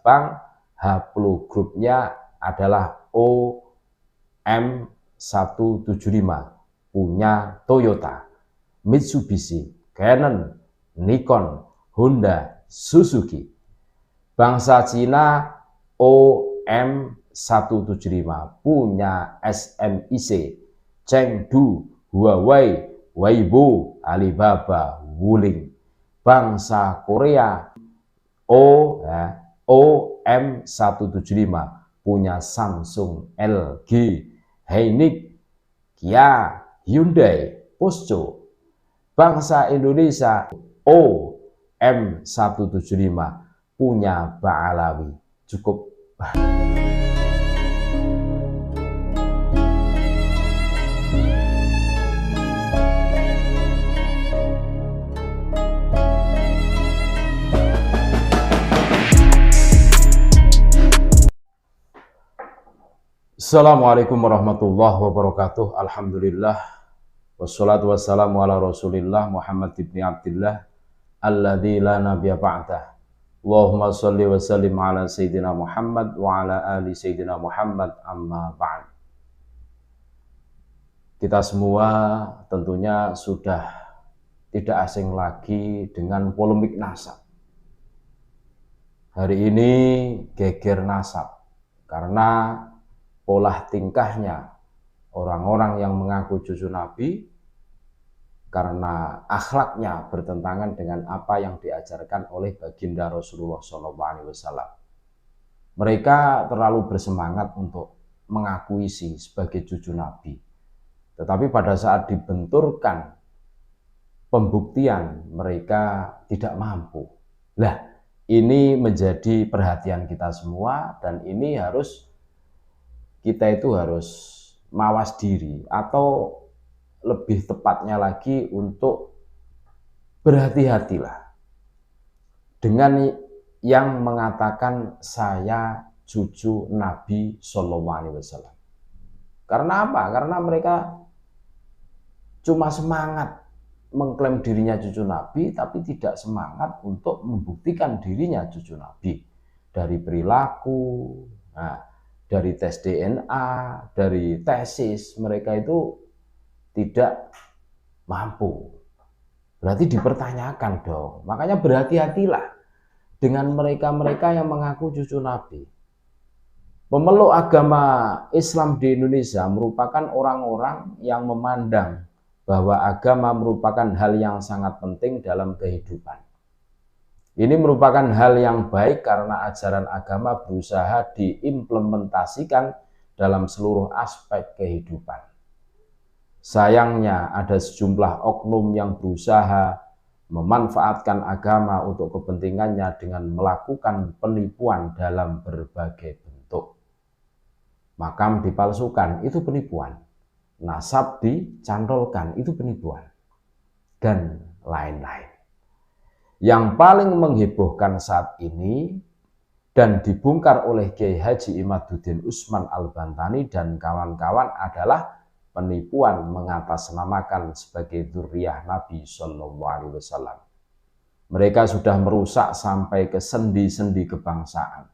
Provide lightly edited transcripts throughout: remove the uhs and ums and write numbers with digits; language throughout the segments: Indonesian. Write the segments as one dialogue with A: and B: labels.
A: Jepang, haplogrupnya adalah OM175, punya Toyota, Mitsubishi, Canon, Nikon, Honda, Suzuki. Bangsa Cina OM175 punya SMIC, Chengdu, Huawei, Weibo, Alibaba, Wuling. Bangsa Korea OM175 punya Samsung, LG, Hynix, Kia, Hyundai, Posco. Bangsa Indonesia OM175 punya Ba'alawi. Cukup. Assalamualaikum warahmatullahi wabarakatuh. Alhamdulillah. Wassalatu wassalamu ala Rasulillah Muhammad ibn Abdillah alladzi la nabiyya ba'dah. Allahumma shalli wa sallim ala Sayyidina Muhammad wa ala ali Sayyidina Muhammad, amma ba'd. Kita semua tentunya sudah tidak asing lagi dengan polemik nasab. Hari ini geger nasab karena pola tingkahnya orang-orang yang mengaku cucu Nabi, karena akhlaknya bertentangan dengan apa yang diajarkan oleh baginda Rasulullah SAW. Mereka terlalu bersemangat untuk mengakui sebagai cucu Nabi, tetapi pada saat dibenturkan pembuktian mereka tidak mampu. Lah, ini menjadi perhatian kita semua, dan ini kita harus mawas diri, atau lebih tepatnya lagi untuk berhati-hatilah dengan yang mengatakan saya cucu Nabi SAW. Karena apa? Karena mereka cuma semangat mengklaim dirinya cucu Nabi, tapi tidak semangat untuk membuktikan dirinya cucu Nabi. Dari perilaku, dari tes DNA, dari tesis, mereka itu tidak mampu. Berarti dipertanyakan dong. Makanya berhati-hatilah dengan mereka-mereka yang mengaku cucu Nabi. Pemeluk agama Islam di Indonesia merupakan orang-orang yang memandang bahwa agama merupakan hal yang sangat penting dalam kehidupan. Ini merupakan hal yang baik karena ajaran agama berusaha diimplementasikan dalam seluruh aspek kehidupan. Sayangnya ada sejumlah oknum yang berusaha memanfaatkan agama untuk kepentingannya dengan melakukan penipuan dalam berbagai bentuk. Makam dipalsukan, itu penipuan. Nasab dicantolkan, itu penipuan. Dan lain-lain. Yang paling menghebohkan saat ini dan dibongkar oleh Kiai Haji Imaduddin Usman Al-Bantani dan kawan-kawan adalah penipuan mengatasnamakan sebagai dzurriyyah Nabi SAW. Mereka sudah merusak sampai ke sendi-sendi kebangsaan.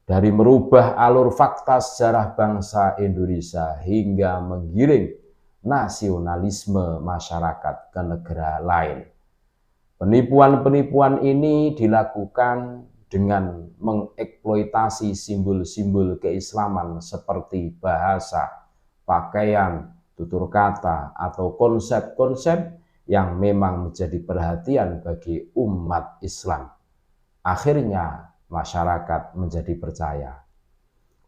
A: Dari merubah alur fakta sejarah bangsa Indonesia hingga menggiring nasionalisme masyarakat ke negara lain. Penipuan-penipuan ini dilakukan dengan mengeksploitasi simbol-simbol keislaman seperti bahasa, pakaian, tutur kata, atau konsep-konsep yang memang menjadi perhatian bagi umat Islam. Akhirnya masyarakat menjadi percaya.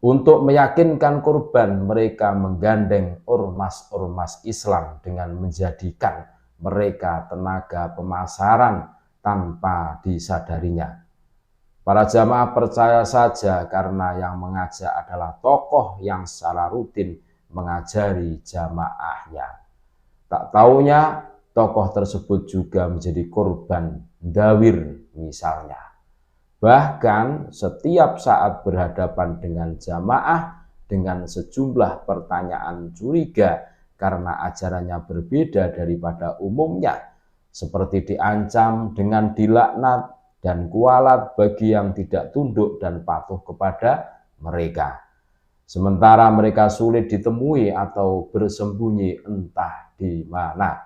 A: Untuk meyakinkan korban, mereka menggandeng ormas-ormas Islam dengan menjadikan mereka tenaga pemasaran tanpa disadarinya. Para jamaah percaya saja karena yang mengajak adalah tokoh yang secara rutin mengajari jamaahnya. Tak taunya tokoh tersebut juga menjadi korban dawir misalnya. Bahkan setiap saat berhadapan dengan jamaah dengan sejumlah pertanyaan curiga karena ajarannya berbeda daripada umumnya, seperti diancam dengan dilaknat, dan kualat bagi yang tidak tunduk dan patuh kepada mereka. Sementara mereka sulit ditemui atau bersembunyi entah di mana.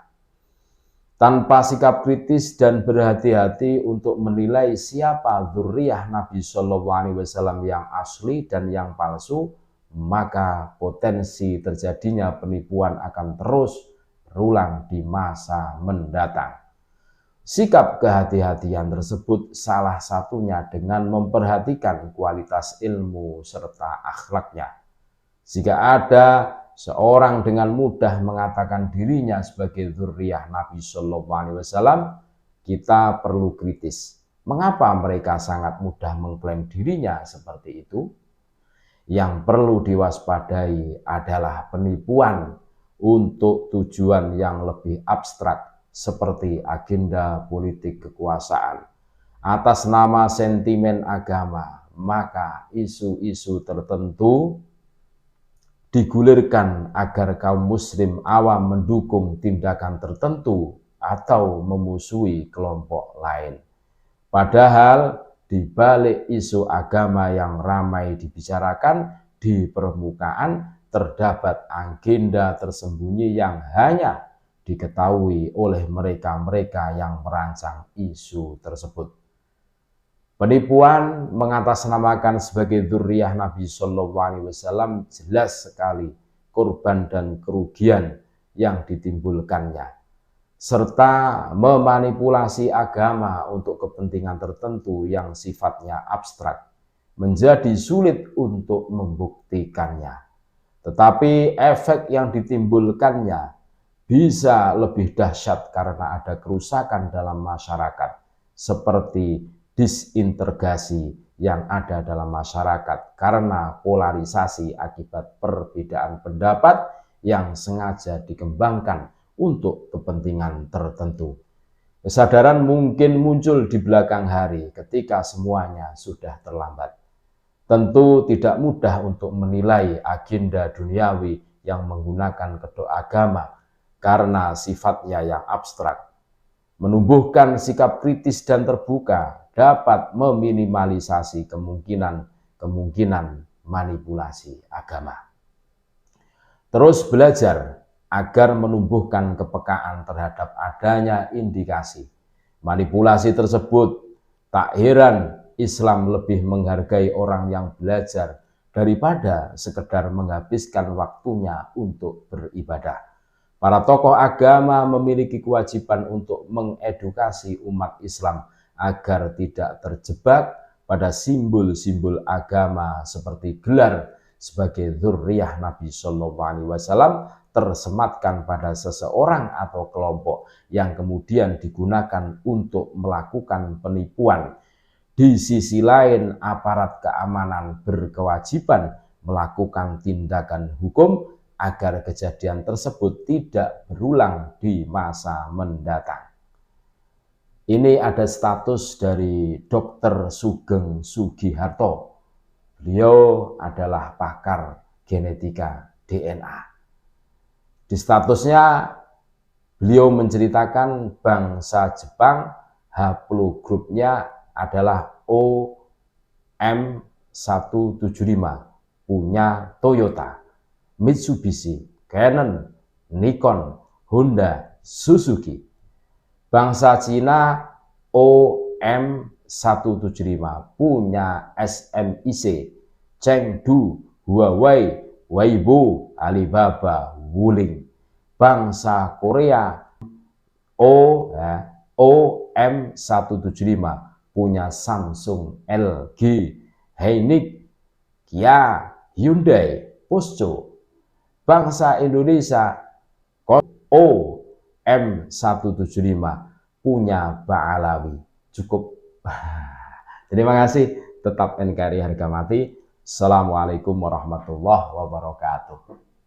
A: Tanpa sikap kritis dan berhati-hati untuk menilai siapa dzurriyyah Nabi Shallallahu Alaihi Wasallam yang asli dan yang palsu, maka potensi terjadinya penipuan akan terus berulang di masa mendatang. Sikap kehati-hatian tersebut salah satunya dengan memperhatikan kualitas ilmu serta akhlaknya. Jika ada seorang dengan mudah mengatakan dirinya sebagai dzurriyyah Nabi Shallallahu Alaihi Wasallam, kita perlu kritis. Mengapa mereka sangat mudah mengklaim dirinya seperti itu? Yang perlu diwaspadai adalah penipuan untuk tujuan yang lebih abstrak seperti agenda politik kekuasaan. Atas nama sentimen agama, maka isu-isu tertentu digulirkan agar kaum muslim awam mendukung tindakan tertentu atau memusuhi kelompok lain. Padahal di balik isu agama yang ramai dibicarakan di permukaan terdapat agenda tersembunyi yang hanya diketahui oleh mereka-mereka yang merancang isu tersebut. Penipuan mengatasnamakan sebagai dzurriyyah Nabi Shallallahu Alaihi Wasallam jelas sekali korban dan kerugian yang ditimbulkannya, serta memanipulasi agama untuk kepentingan tertentu yang sifatnya abstrak, menjadi sulit untuk membuktikannya. Tetapi efek yang ditimbulkannya bisa lebih dahsyat karena ada kerusakan dalam masyarakat, seperti disintegrasi yang ada dalam masyarakat karena polarisasi akibat perbedaan pendapat yang sengaja dikembangkan untuk kepentingan tertentu. Kesadaran mungkin muncul di belakang hari ketika semuanya sudah terlambat. Tentu tidak mudah untuk menilai agenda duniawi yang menggunakan kedok agama karena sifatnya yang abstrak. Menumbuhkan sikap kritis dan terbuka dapat meminimalisasi kemungkinan manipulasi agama. Terus belajar agar menumbuhkan kepekaan terhadap adanya indikasi manipulasi tersebut. Tak heran Islam lebih menghargai orang yang belajar daripada sekedar menghabiskan waktunya untuk beribadah. Para tokoh agama memiliki kewajiban untuk mengedukasi umat Islam agar tidak terjebak pada simbol-simbol agama seperti gelar sebagai dzurriyyah Nabi Shallallahu Alaihi Wasallam tersematkan pada seseorang atau kelompok yang kemudian digunakan untuk melakukan penipuan. Di sisi lain, aparat keamanan berkewajiban melakukan tindakan hukum agar kejadian tersebut tidak berulang di masa mendatang. Ini ada status dari Dr. Sugeng Sugiharto. Beliau adalah pakar genetika DNA. Di statusnya, beliau menceritakan bangsa Jepang, haplogrupnya adalah OM175, punya Toyota, Mitsubishi, Canon, Nikon, Honda, Suzuki. Bangsa Cina OM175 punya SMIC, Chengdu, Huawei, Weibo, Alibaba, Wuling. Bangsa Korea OM175 punya Samsung, LG, Hynix, Kia, Hyundai, Posco. Bangsa Indonesia OM175 punya Ba'alawi. Cukup. Terima kasih. Tetap NKRI harga mati. Assalamualaikum warahmatullahi wabarakatuh.